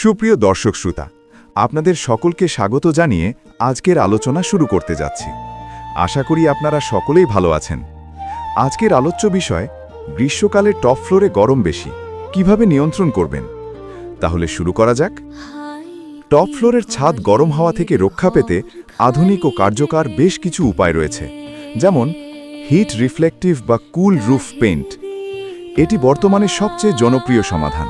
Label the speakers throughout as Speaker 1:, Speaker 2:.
Speaker 1: সুপ্রিয় দর্শক শ্রোতা, আপনাদের সকলকে স্বাগত জানিয়ে আজকের আলোচনা শুরু করতে যাচ্ছি। আশা করি আপনারা সকলেই ভালো আছেন। আজকের আলোচ্য বিষয়, গ্রীষ্মকালে টপ ফ্লোরে গরম বেশি, কিভাবে নিয়ন্ত্রণ করবেন। তাহলে শুরু করা যাক। টপ ফ্লোরের ছাদ গরম হাওয়া থেকে রক্ষা পেতে আধুনিক ও কার্যকর বেশ কিছু উপায় রয়েছে, যেমন হিট রিফ্লেকটিভ বা কুল রুফ পেইন্ট। এটি বর্তমানে সবচেয়ে জনপ্রিয় সমাধান।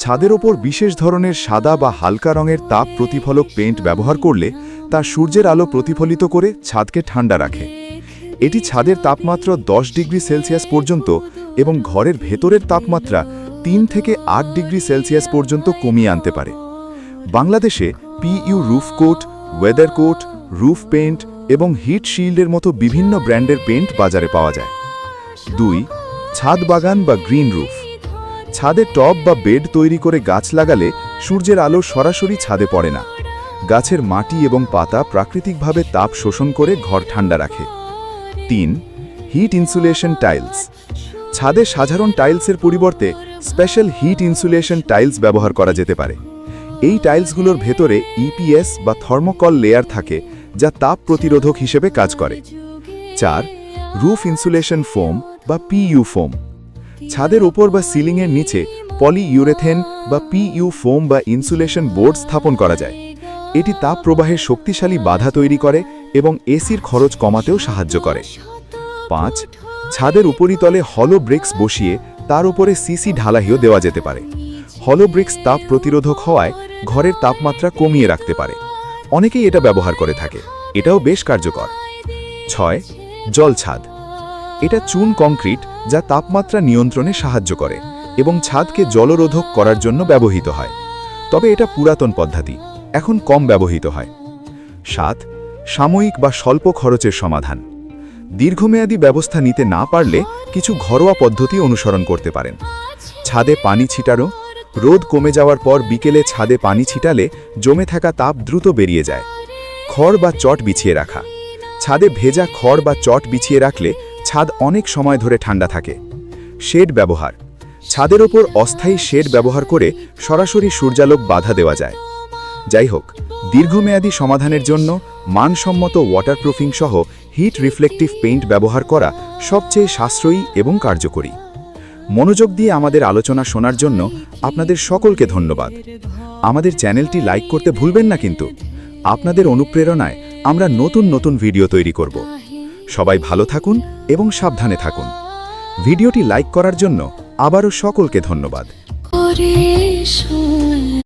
Speaker 1: ছাদের ওপর বিশেষ ধরনের সাদা বা হালকা রঙের তাপ প্রতিফলক পেইন্ট ব্যবহার করলে তা সূর্যের আলো প্রতিফলিত করে ছাদকে ঠান্ডা রাখে। এটি ছাদের তাপমাত্রা 10 ডিগ্রি সেলসিয়াস পর্যন্ত এবং ঘরের ভেতরের তাপমাত্রা 3 থেকে 8 ডিগ্রি সেলসিয়াস পর্যন্ত কমিয়ে আনতে পারে। বাংলাদেশে PU roof coat, weather coat, roof paint এবং হিট শিল্ডের মতো বিভিন্ন ব্র্যান্ডের পেইন্ট বাজারে পাওয়া যায়। 2. ছাদ বাগান বা গ্রিন রুফ। ছাদে টব বা বেড তৈরি করে গাছ লাগালে সূর্যের আলো সরাসরি ছাদে পড়ে না। গাছের মাটি এবং পাতা প্রাকৃতিকভাবে তাপ শোষণ করে ঘর ঠান্ডা রাখে। 3. Heat insulation tiles. ছাদে সাধারণ টাইলসের পরিবর্তে স্পেশাল হিট ইনসুলেশন টাইলস ব্যবহার করা যেতে পারে। এই টাইলসগুলোর ভেতরে ইপিএস বা থার্মোকল লেয়ার থাকে, যা তাপ প্রতিরোধক হিসেবে কাজ করে। 4. রুফ ইনসুলেশন ফোম বা পিইউ ফোম। ছাদের ওপর বা সিলিংয়ের নিচে পলিইউরেথেন বা পিইউ ফোম বা ইনসুলেশন বোর্ড স্থাপন করা যায়। এটি তাপ প্রবাহের শক্তিশালী বাধা তৈরি করে এবং এসির খরচ কমাতেও সাহায্য করে। 5. ছাদের উপরিতলে হলো ব্রিক্স বসিয়ে তার উপরে সিসি ঢালাইও দেওয়া যেতে পারে। হলো ব্রিক্স তাপ প্রতিরোধক হওয়ায় ঘরের তাপমাত্রা কমিয়ে রাখতে পারে। অনেকেই এটা ব্যবহার করে থাকে, এটাও বেশ কার্যকর। 6. জল ছাদ। এটা চুন কংক্রিট যা তাপমাত্রা নিয়ন্ত্রণে সাহায্য করে এবং ছাদকে জলরোধক করার জন্য ব্যবহৃত হয়। তবে এটা পুরাতন পদ্ধতি, এখন কম ব্যবহৃত হয়। 7. সাময়িক বা স্বল্প খরচের সমাধান। দীর্ঘমেয়াদী ব্যবস্থা নিতে না পারলে কিছু ঘরোয়া পদ্ধতি অনুসরণ করতে পারেন। ছাদে পানি ছিটানো। রোদ কমে যাওয়ার পর বিকেলে ছাদে পানি ছিটালে জমে থাকা তাপ দ্রুত বেরিয়ে যায়। খড় বা চট বিছিয়ে রাখা। ছাদে ভেজা খড় বা চট বিছিয়ে রাখলে ছাদ অনেক সময় ধরে ঠান্ডা থাকে। শেড ব্যবহার। ছাদের ওপর অস্থায়ী শেড ব্যবহার করে সরাসরি সূর্যালোক বাধা দেওয়া যায়। যাই হোক, দীর্ঘমেয়াদী সমাধানের জন্য মানসম্মত ওয়াটারপ্রুফিং সহ হিট রিফ্লেকটিভ পেইন্ট ব্যবহার করা সবচেয়ে সাশ্রয়ী এবং কার্যকরী। মনোযোগ দিয়ে আমাদের আলোচনা শোনার জন্য আপনাদের সকলকে ধন্যবাদ। আমাদের চ্যানেলটি লাইক করতে ভুলবেন না কিন্তু। আপনাদের অনুপ্রেরণায় আমরা নতুন নতুন ভিডিও তৈরি করব। সবাই ভালো থাকুন এবং সাবধানে থাকুন। ভিডিওটি লাইক করার জন্য আবারও সকলকে ধন্যবাদ।